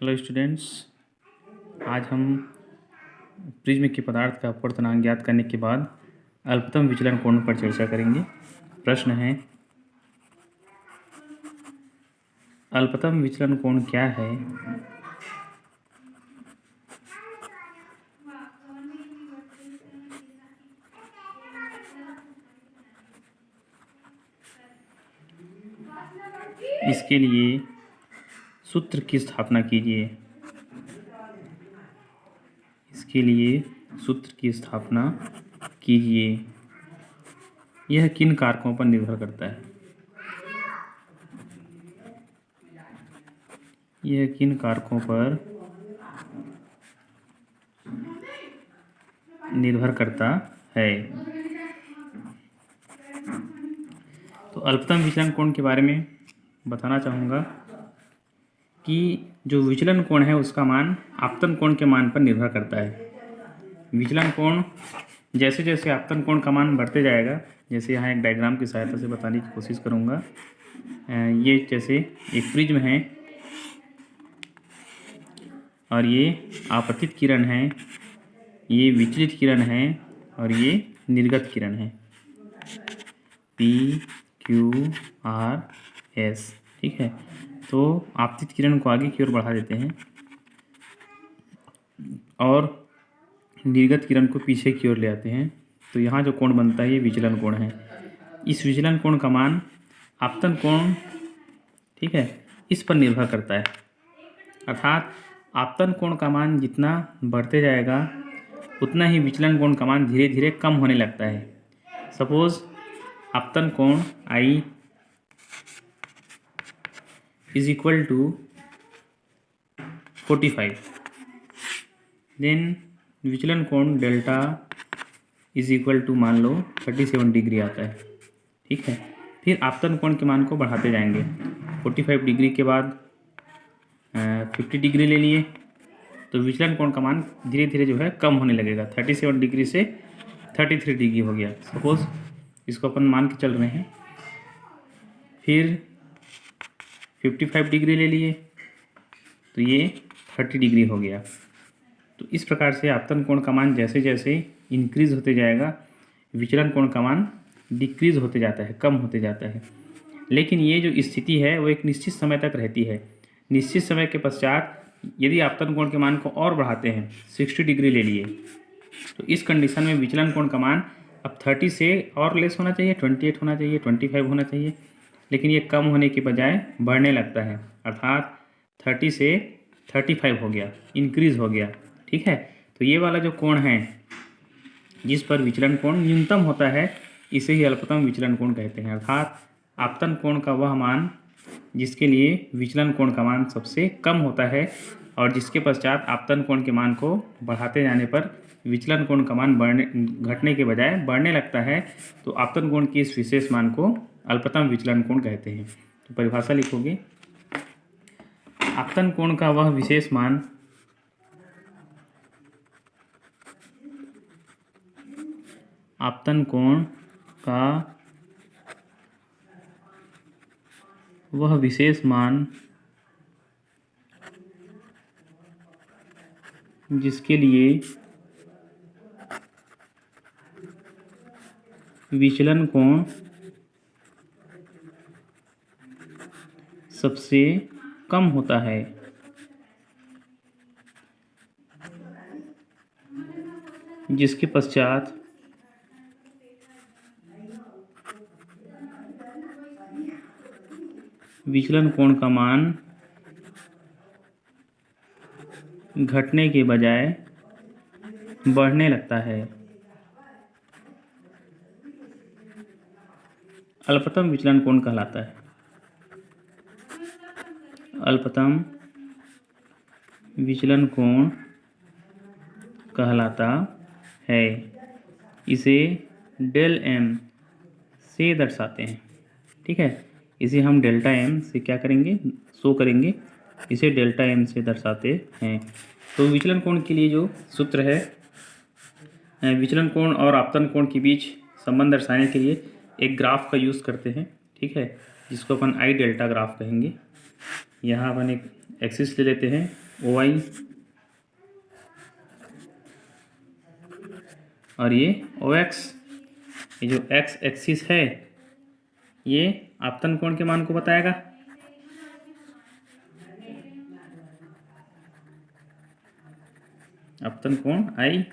Hello students, आज हम prism के पदार्थ का अपवर्तनांक ज्ञात करने के बाद अल्पतम विचलन कोण पर चर्चा करेंगे। प्रश्न है, अल्पतम विचलन कोण क्या है? इसके लिए सूत्र की स्थापना कीजिए। यह किन कारकों पर निर्भर करता है? तो अल्पतम विचलन कोण के बारे में बताना चाहूँगा कि जो विचलन कोण है उसका मान आपतन कोण के मान पर निर्भर करता है। विचलन कोण जैसे जैसे आपतन कोण का मान बढ़ते जाएगा, जैसे यहाँ एक डायग्राम की सहायता से बताने की कोशिश करूँगा। ये जैसे एक प्रिज्म है और ये आपतित किरण है, ये विचलित किरण है और ये निर्गत किरण है, P Q R S। ठीक है, तो आपतित किरण को आगे की ओर बढ़ा देते हैं और निर्गत किरण को पीछे की ओर ले आते हैं, तो यहाँ जो कोण बनता है ये विचलन कोण है। इस विचलन कोण का मान आपतन कोण, ठीक है, इस पर निर्भर करता है। अर्थात आपतन कोण का मान जितना बढ़ते जाएगा उतना ही विचलन कोण का मान धीरे धीरे कम होने लगता है। सपोज आपतन कोण I is equal to 45, then विचलन कोण डेल्टा इज इक्वल टू मान लो 37 डिग्री आता है। ठीक है, फिर आपतन कोण के मान को बढ़ाते जाएंगे। 45 डिग्री के बाद 50 डिग्री ले लिए तो विचलन कोण का मान धीरे धीरे जो है कम होने लगेगा। 37 डिग्री से 33 डिग्री हो गया। सपोज इसको अपन मान के चल रहे हैं। फिर 55 डिग्री ले लिए तो ये 30 डिग्री हो गया। तो इस प्रकार से आपतन कोण का मान जैसे जैसे इंक्रीज होते जाएगा, विचलन कोण का मान डिक्रीज होते जाता है, कम होते जाता है। लेकिन ये जो स्थिति है वो एक निश्चित समय तक रहती है। निश्चित समय के पश्चात यदि आपतन कोण के मान को और बढ़ाते हैं, 60 डिग्री ले लिए, तो इस कंडीशन में विचलन कोण का मान अब 30 से और लेस होना चाहिए, 28 होना चाहिए, 25 होना चाहिए, लेकिन ये कम होने के बजाय बढ़ने लगता है। अर्थात 30 से 35 हो गया, इंक्रीज हो गया। ठीक है, तो ये वाला जो कोण है जिस पर विचलन कोण न्यूनतम होता है इसे ही अल्पतम विचलन कोण कहते हैं। अर्थात आपतन कोण का वह मान जिसके लिए विचलन कोण का मान सबसे कम होता है और जिसके पश्चात आपतन कोण के मान को बढ़ाते जाने पर विचलन कोण का मान घटने के बजाय बढ़ने लगता है, तो आपतन कोण के इस विशेष मान को अल्पतम विचलन कोण कहते हैं। तो परिभाषा लिखोगे, आपतन कोण का वह विशेष मान आपतन कोण का वह विशेष मान जिसके लिए विचलन कोण सबसे कम होता है। जिसके पश्चात विचलन कोण का मान घटने के बजाय बढ़ने लगता है। अल्पतम विचलन कोण कहलाता है। अल्पतम विचलन कोण कहलाता है। इसे डेल एम से दर्शाते हैं। ठीक है, इसे हम डेल्टा एम से क्या करेंगे, शो करेंगे। इसे डेल्टा एम से दर्शाते हैं। तो विचलन कोण के लिए जो सूत्र है, विचलन कोण और आपतन कोण के बीच संबंध दर्शाने के लिए एक ग्राफ का यूज़ करते हैं। ठीक है, जिसको अपन आई डेल्टा ग्राफ कहेंगे। यहाँ अपन एक एक्सिस ले लेते हैं, ओ वाई और ये ओ एक्स। ये जो एक्स एक्सिस है ये आपतन कोण के मान को बताएगा। आपतन कोण आई,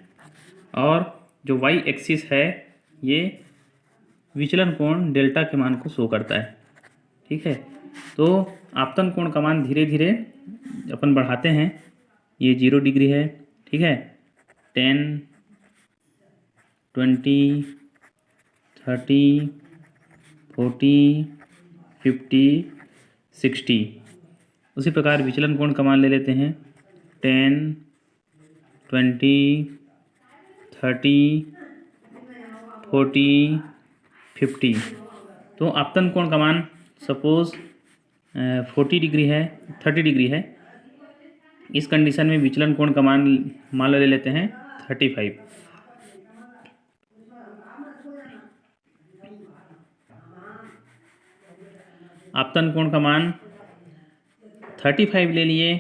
और जो वाई एक्सिस है ये विचलन कोण डेल्टा के मान को शो करता है। ठीक है, तो आपतन कोण का मान धीरे धीरे अपन बढ़ाते हैं। ये 0 डिग्री है, ठीक है, 10, 20, 30, 40, 50, 60। उसी प्रकार विचलन कोण का मान ले लेते हैं 10, 20, 30, 40, 50। तो आपतन कोण का मान सपोज 40 डिग्री है, 30 डिग्री है। इस कंडीशन में विचलन कोण का मान लो ले लेते हैं 35। आपतन कोण का मान 35 ले लिए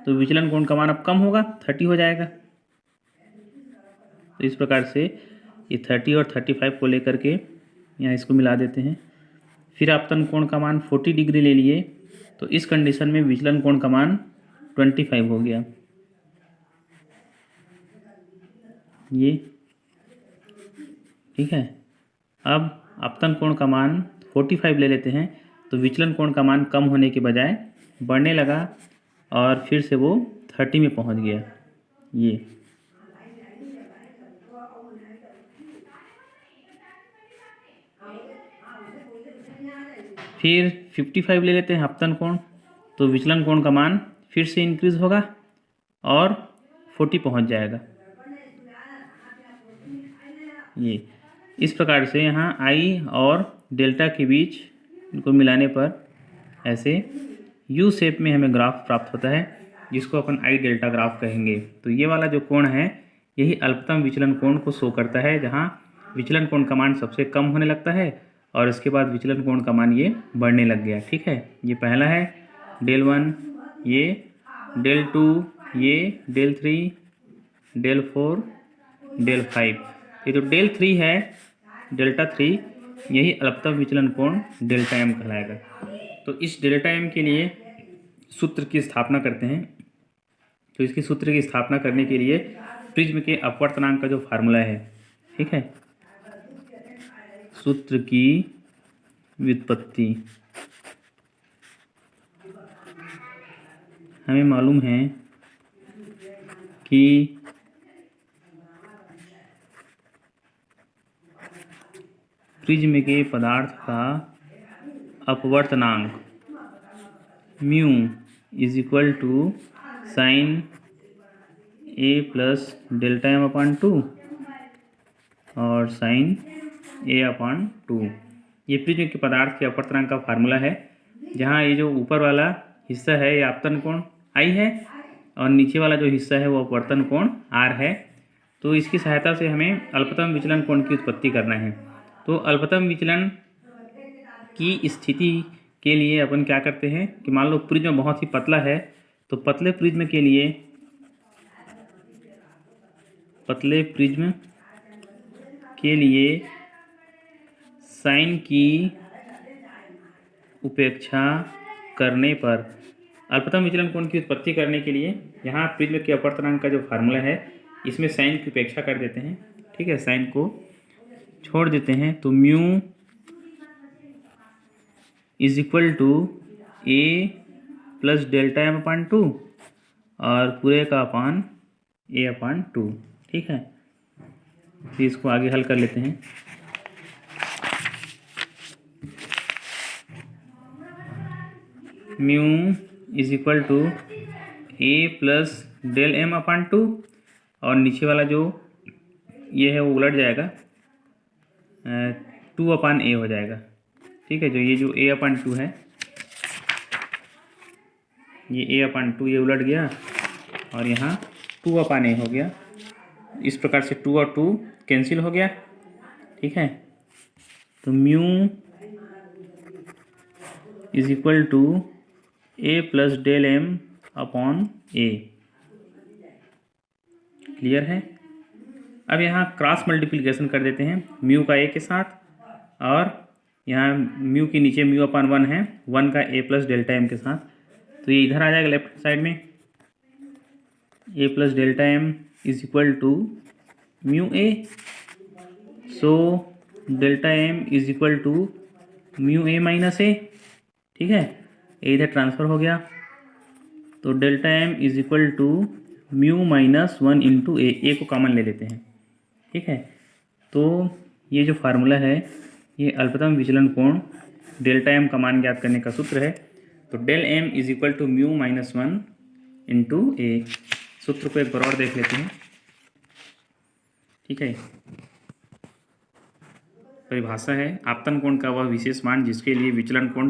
तो विचलन कोण का मान अब कम होगा, 30 हो जाएगा। तो इस प्रकार से ये 30 और 35 को लेकर के यहाँ इसको मिला देते हैं। फिर आपतन कोण का मान 40 डिग्री ले लिए तो इस कंडीशन में विचलन कोण का मान 25 हो गया। ये ठीक है। अब आपतन कोण का मान 45 ले लेते हैं तो विचलन कोण का मान कम होने के बजाय बढ़ने लगा और फिर से वो 30 में पहुंच गया। ये फिर 55 ले लेते हैं आपतन कोण, तो विचलन कोण का मान फिर से इंक्रीज होगा और 40 पहुंच जाएगा। ये इस प्रकार से यहाँ आई और डेल्टा के बीच इनको मिलाने पर ऐसे यू शेप में हमें ग्राफ प्राप्त होता है, जिसको अपन आई डेल्टा ग्राफ कहेंगे। तो ये वाला जो कोण है यही अल्पतम विचलन कोण को शो करता है, जहाँ विचलन कोण का मान सबसे कम होने लगता है और इसके बाद विचलन कोण का मान ये बढ़ने लग गया। ठीक है, ये पहला है del 1, ये del 2, ये del 3, del 4, del 5। ये जो del 3 है, डेल्टा 3, यही अल्पतम विचलन कोण डेल्टा एम कहलाएगा। तो इस डेल्टा एम के लिए सूत्र की स्थापना करते हैं। तो इसकी सूत्र की स्थापना करने के लिए प्रिज्म के अपवर्तनांक का जो फार्मूला है, ठीक है, सूत्र की व्युत्पत्ति हमें मालूम है कि प्रिज्म के पदार्थ का अपवर्तनांक mu is equal to sine A plus delta M upon 2 और साइन ए अपान 2। ये प्रिज्म के पदार्थ के अपवर्तनांक का फार्मूला है, जहाँ ये जो ऊपर वाला हिस्सा है ये आपतन कोण आई है और नीचे वाला जो हिस्सा है वो अपवर्तन कोण आर है। तो इसकी सहायता से हमें अल्पतम विचलन कोण की उत्पत्ति करना है। तो अल्पतम विचलन की स्थिति के लिए अपन क्या करते हैं कि मान लो प्रिज्म बहुत ही पतला है, तो पतले प्रिज्म के लिए साइन की उपेक्षा करने पर अल्पतम विचलन कोण की उत्पत्ति करने के लिए यहाँ प्रिज्म के अपवर्तनांक का जो फार्मूला है इसमें साइन की उपेक्षा कर देते हैं। ठीक है, साइन को छोड़ देते हैं। तो mu is equal to A plus delta M upon 2 और पूरे का अपान ए अपान 2। ठीक है, तो इसको आगे हल कर लेते हैं। Mu is equal to A plus del M upon 2 और नीचे वाला जो ये है वो उलट जाएगा, 2 अपान ए हो जाएगा। ठीक है, जो ए अपान 2 है, ये ए अपान 2 ये उलट गया और यहाँ 2 अपान ए हो गया। इस प्रकार से 2 और 2 कैंसिल हो गया। ठीक है, तो mu is equal to A plus del m upon a. Clear है। अब यहाँ क्रॉस मल्टीप्लिकेशन कर देते हैं म्यू का ए के साथ और यहाँ म्यू के नीचे म्यू अपन 1 है, 1 का ए प्लस डेल्टा एम के साथ, तो ये इधर आ जाएगा लेफ्ट साइड में, A plus delta M is equal to mu A, so delta M is equal to mu A minus A. ठीक है, ए इधर ट्रांसफ़र हो गया, तो delta M is equal to mu minus 1 into A को common ले लेते हैं। ठीक है, तो ये जो फार्मूला है ये अल्पतम विचलन कोण डेल्टा एम का मान ज्ञात करने का सूत्र है। तो del M is equal to mu minus 1 into A. सूत्र को एक बार और देख लेते हैं। ठीक है, परिभाषा है आपतन कोण का वह विशेष मान जिसके लिए विचलन कोण